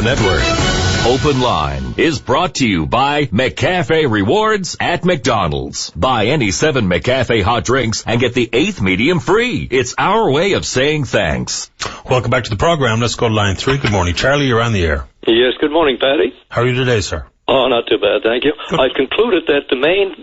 Network. Open Line is brought to you by McCafe Rewards at McDonald's. Buy any 7 McCafe hot drinks and get the 8th medium free. It's our way of saying thanks. Welcome back to the program. Let's go to line 3. Good morning, Charlie. You're on the air. Yes, good morning, Paddy. How are you today, sir? Oh, not too bad, thank you. Good. I've concluded that the main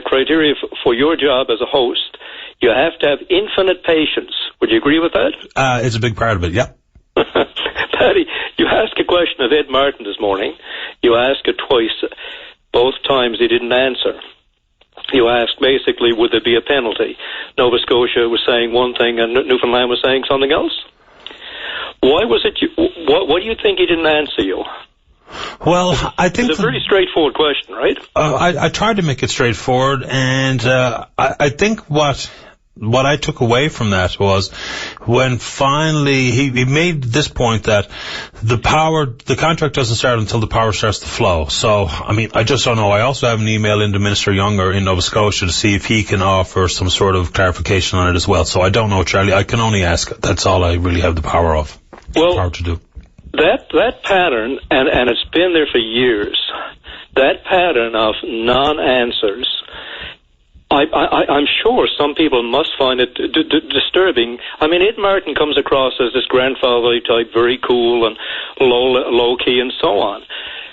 criteria for your job as a host, you have to have infinite patience. Would you agree with that? It's a big part of it, yeah. Paddy, you asked a question of Ed Martin this morning. You asked it twice. Both times he didn't answer. You asked basically, would there be a penalty? Nova Scotia was saying one thing and Newfoundland was saying something else. Why was it? What do you think he didn't answer you? Well, I think it's a very straightforward question, right? I tried to make it straightforward, and I think what I took away from that was when finally he made this point that the contract doesn't start until the power starts to flow. So, I mean, I just don't know. I also have an email into Minister Younger in Nova Scotia to see if he can offer some sort of clarification on it as well. So I don't know, Charlie. I can only ask. That's all I really have the power to do. That pattern, and it's been there for years, that pattern of non-answers, I'm sure some people must find it disturbing. I mean, Ed Martin comes across as this grandfatherly type, very cool and low-key and so on.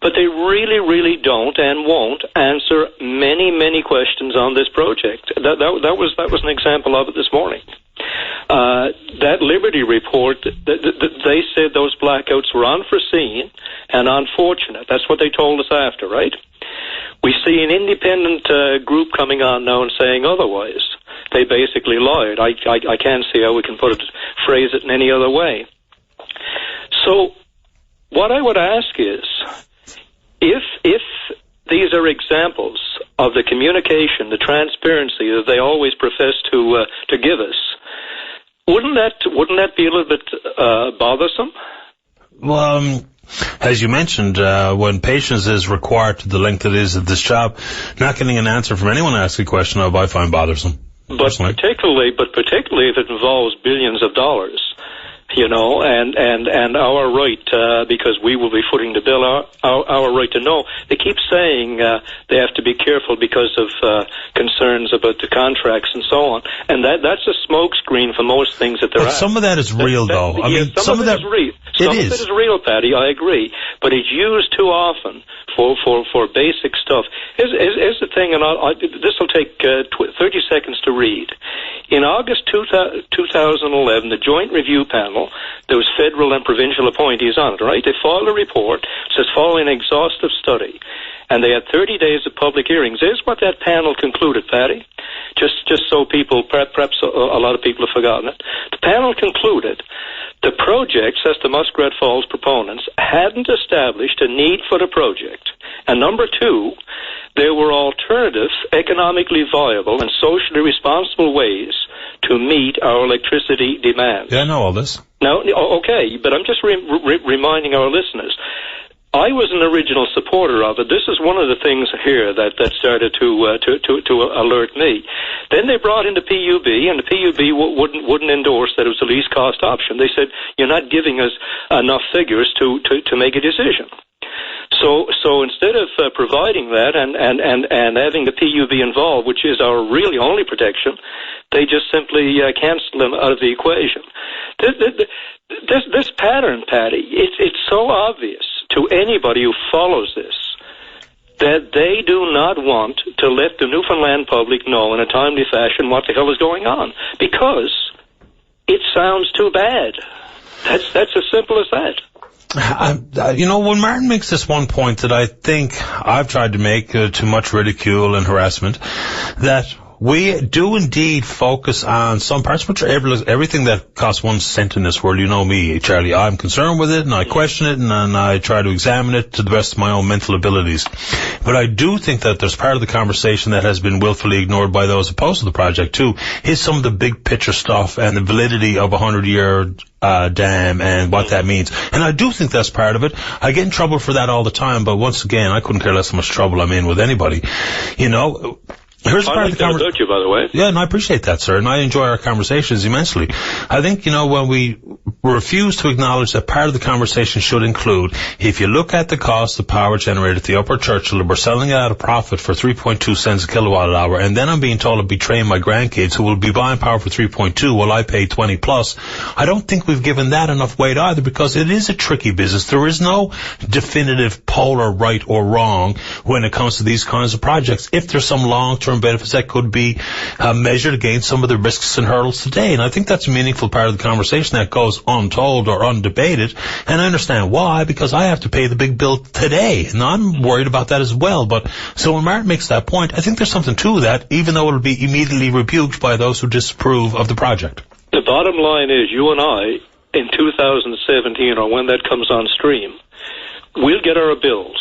But they really, really don't and won't answer many, many questions on this project. That was an example of it this morning. That Liberty report, they said those blackouts were unforeseen and unfortunate. That's what they told us after, right? We see an independent group coming on now and saying otherwise. They basically lied. I can't see how we can phrase it in any other way. So what I would ask is, if these are examples of the communication, the transparency that they always profess to give us, wouldn't that be a little bit bothersome? Well, as you mentioned, when patience is required to the length it is of this job, not getting an answer from anyone asking a question of I find bothersome. But particularly if it involves billions of dollars, and our right, because we will be footing the bill, our right to know. They keep saying they have to be careful because of concerns about the contracts and so on, and that's a smokescreen for most things that they're at. Some of that is real, though. I mean, some of that is real. Some of it is real, Paddy. I agree, but it's used too often for basic stuff. Here's the thing, and this will take 30 seconds to read. In August 2011, the Joint Review Panel, there was federal and provincial appointees on it, right? They filed a report, says following an exhaustive study, and they had 30 days of public hearings. Here's what that panel concluded, Paddy, just so people, perhaps a lot of people have forgotten it. The panel concluded the project, says the Muskrat Falls proponents, hadn't established a need for the project. And number two, there were alternatives, economically viable and socially responsible ways to meet our electricity demand. Yeah, I know all this. Now, okay, but I'm just reminding our listeners. I was an original supporter of it. This is one of the things here that started to alert me. Then they brought in the PUB, and the PUB wouldn't endorse that it was the least cost option. They said, you're not giving us enough figures to make a decision. So instead of providing that and having the PUB involved, which is our really only protection, they just simply cancel them out of the equation. This pattern, Paddy, it's so obvious to anybody who follows this that they do not want to let the Newfoundland public know in a timely fashion what the hell is going on, because it sounds too bad. That's as simple as that. When Martin makes this one point that I think I've tried to make to much ridicule and harassment, that we do indeed focus on some parts, but everything that costs 1 cent in this world. You know me, Charlie. I'm concerned with it, and I question it, and I try to examine it to the best of my own mental abilities. But I do think that there's part of the conversation that has been willfully ignored by those opposed to the project, too, is some of the big picture stuff and the validity of a 100-year dam and what that means. And I do think that's part of it. I get in trouble for that all the time, but once again, I couldn't care less how much trouble I'm in with anybody. Here's part of the conversation. About you, by the way. Yeah, and I appreciate that, sir, and I enjoy our conversations immensely. I think, when we refuse to acknowledge that part of the conversation should include, if you look at the cost of power generated at the Upper Churchill, we're selling it at a profit for 3.2 cents a kilowatt hour, and then I'm being told I'll be training my grandkids who will be buying power for 3.2 while I pay 20 plus. I don't think we've given that enough weight either, because it is a tricky business. There is no definitive polar right or wrong when it comes to these kinds of projects. If there's some long-term benefits that could be measured against some of the risks and hurdles today, and I think that's a meaningful part of the conversation that goes untold or undebated, and I understand why, because I have to pay the big bill today, and I'm worried about that as well. But so when Martin makes that point, I think there's something to that, even though it'll be immediately rebuked by those who disapprove of the project. The bottom line is, you and I, in 2017, or when that comes on stream, we'll get our bills.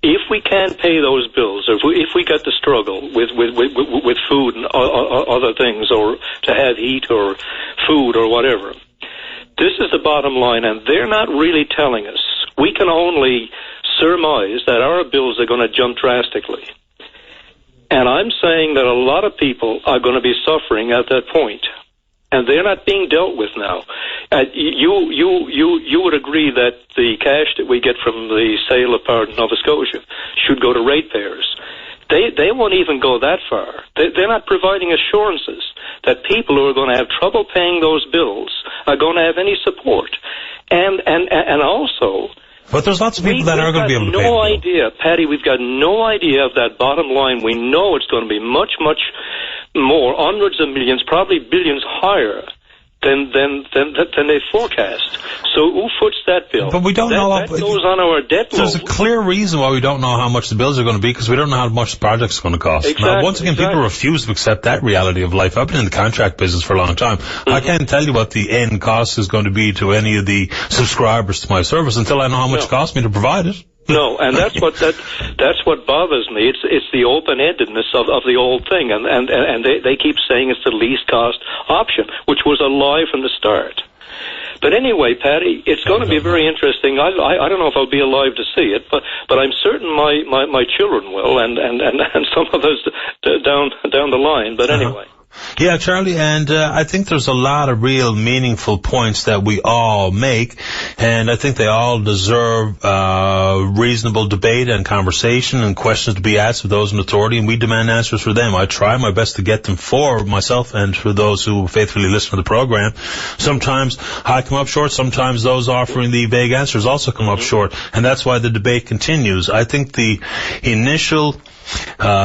If we can't pay those bills, or if we got to struggle with food and other things, or to have heat or food or whatever, this is the bottom line, and they're not really telling us. We can only surmise that our bills are going to jump drastically. And I'm saying that a lot of people are going to be suffering at that point, and they're not being dealt with now. You would agree that the cash that we get from the sale of power in Nova Scotia should go to ratepayers. They won't even go that far. They're not providing assurances that people who are going to have trouble paying those bills are going to have any support. And also... But there's lots of people that are going to be able to pay. No idea, Paddy. We've got no idea of that bottom line. We know it's going to be much, much more, hundreds of millions, probably billions higher than they forecast. So who foots that bill? But we don't know. That goes on our debt load. There's a clear reason why we don't know how much the bills are going to be, because we don't know how much the project's going to cost. Exactly, now, once again, people refuse to accept that reality of life. I've been in the contract business for a long time. I can't tell you what the end cost is going to be to any of the subscribers to my service until I know how much it costs me to provide it. No, and that's what bothers me. It's the open-endedness of the whole thing, and they keep saying it's the least cost option, which was a lie from the start. But anyway, Paddy, it's going to be very interesting. I don't know if I'll be alive to see it, but I'm certain my children will, and some of those down the line. But anyway. Yeah, Charlie, and I think there's a lot of real meaningful points that we all make, and I think they all deserve reasonable debate and conversation and questions to be asked of those in authority, and we demand answers for them. I try my best to get them for myself and for those who faithfully listen to the program. Sometimes I come up short, sometimes those offering the vague answers also come up short, and that's why the debate continues. I think the initial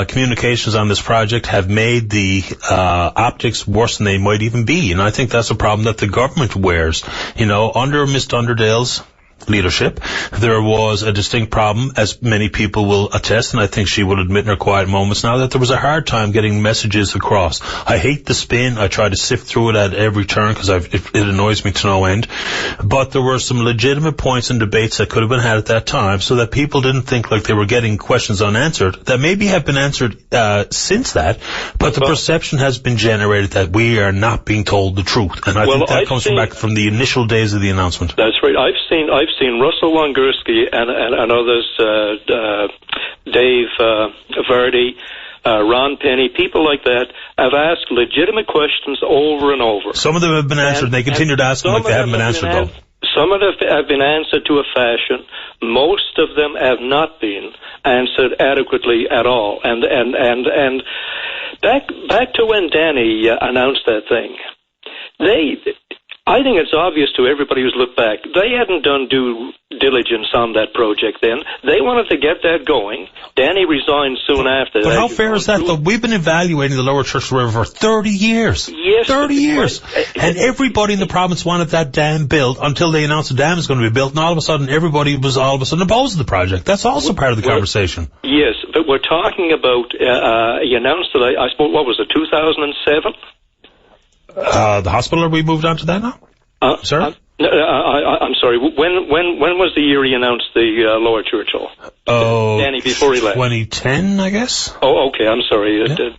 communications on this project have made the optics worse than they might even be, and I think that's a problem that the government wears. Under Miss Dunderdale's leadership, there was a distinct problem, as many people will attest, and I think she will admit in her quiet moments now, that there was a hard time getting messages across. I hate the spin. I try to sift through it at every turn because it annoys me to no end. But there were some legitimate points and debates that could have been had at that time, so that people didn't think like they were getting questions unanswered that maybe have been answered since that, but the perception has been generated that we are not being told the truth, and I think that comes back from the initial days of the announcement. That's right. I've seen Russell Wongursky and others, Dave Verdi, Ron Penny, people like that, have asked legitimate questions over and over. Some of them have been answered, and they continue to ask them like they haven't been answered, though. Some of them have been answered to a fashion. Most of them have not been answered adequately at all. And back to when Danny announced that thing, I think it's obvious to everybody who's looked back, they hadn't done due diligence on that project then. They wanted to get that going. Danny resigned soon after. But how fair is that, though? We've been evaluating the Lower Churchill River for 30 years. Yes. 30 years. And everybody in the province wanted that dam built until they announced the dam is going to be built, and all of a sudden everybody was opposed to the project. That's also part of the conversation. Yes, but we're talking about, he announced it, I suppose, what was it, 2007? The hospital, are we moved on to that now? Sir? I'm sorry. When was the year he announced the Lower Churchill? Oh, Danny, before he left. 2010, I guess. Oh, okay. I'm sorry. Yeah.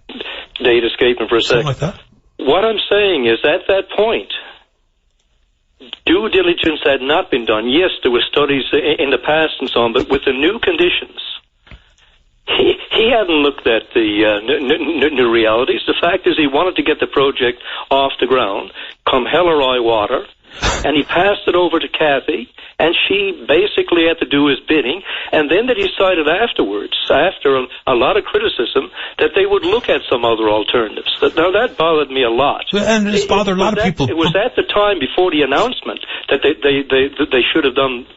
Date escaped me for a second. Something like that. What I'm saying is, at that point, due diligence had not been done. Yes, there were studies in the past and so on, but with the new conditions, He hadn't looked at the new realities. The fact is he wanted to get the project off the ground, come hell or high water, and he passed it over to Kathy, and she basically had to do his bidding, and then they decided afterwards, after a lot of criticism, that they would look at some other alternatives. Now, that bothered me a lot. And it's bothered a lot of people. It was at the time before the announcement that they should have done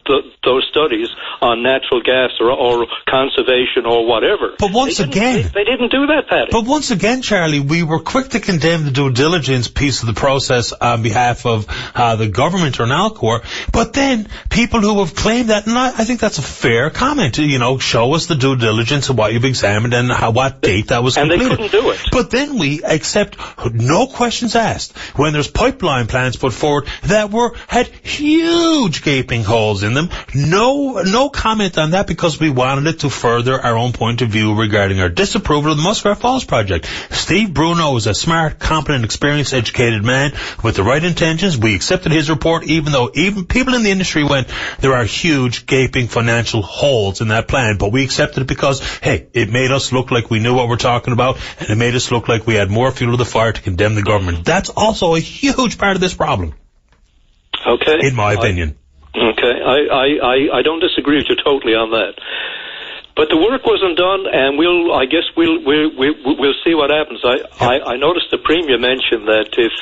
those studies on natural gas or conservation or whatever. But once again... They didn't do that, Paddy. But once again, Charlie, we were quick to condemn the due diligence piece of the process on behalf of the government or Nalcor, but then people who have claimed that, and I think that's a fair comment, show us the due diligence of what you've examined and what date that was completed. And they couldn't do it. But then we accept no questions asked when there's pipeline plans put forward that had huge gaping holes in them. No comment on that because we wanted it to further our own point of view regarding our disapproval of the Muskrat Falls project. Steve Bruno is a smart, competent, experienced, educated man with the right intentions. We accepted his report, even though people in the industry went, there are huge gaping financial holes in that plan, but we accepted it because, hey, it made us look like we knew what we're talking about, and it made us look like we had more fuel to the fire to condemn the government. That's also a huge part of this problem. Okay. In my opinion. Okay. I don't disagree with you totally on that. But the work wasn't done, and we'll see what happens. I noticed the Premier mentioned that if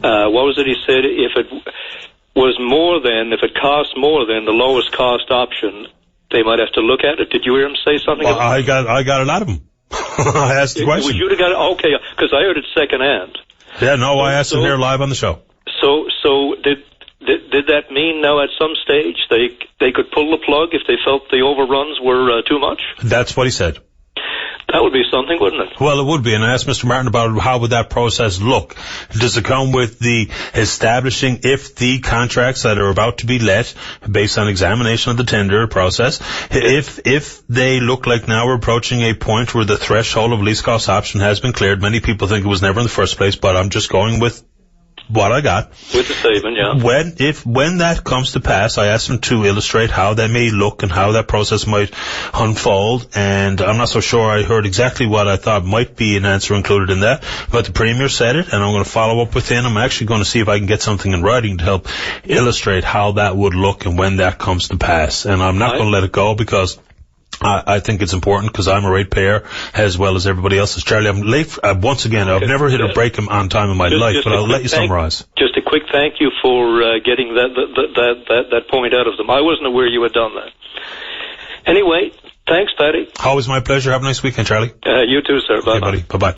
what was it he said? If it costs more than the lowest cost option, they might have to look at it. Did you hear him say something? Well, I got it out of him. I asked the question. Was you got it? Okay, because I heard it secondhand. Yeah, no, I asked him here live on the show. So did that mean now at some stage they could pull the plug if they felt the overruns were too much? That's what he said. That would be something, wouldn't it? Well, it would be, and I asked Mr. Martin about how would that process look. Does it come with the establishing if the contracts that are about to be let, based on examination of the tender process, if they look like now we're approaching a point where the threshold of least cost option has been cleared? Many people think it was never in the first place, but I'm just going with what I got. With the statement, yeah. When that comes to pass, I asked him to illustrate how that may look and how that process might unfold, and I'm not so sure I heard exactly what I thought might be an answer included in that, but the Premier said it, and I'm going to follow up with him. I'm actually going to see if I can get something in writing to help illustrate how that would look and when that comes to pass, and I'm not going to let it go because I think it's important because I'm a ratepayer as well as everybody else. Charlie, I'm late. Once again, I've never hit a break on time in my life, but I'll let you summarize. Just a quick thank you for getting that point out of them. I wasn't aware you had done that. Anyway, thanks, Paddy. Always my pleasure. Have a nice weekend, Charlie. You too, sir. Bye-bye. Okay, buddy. Bye-bye.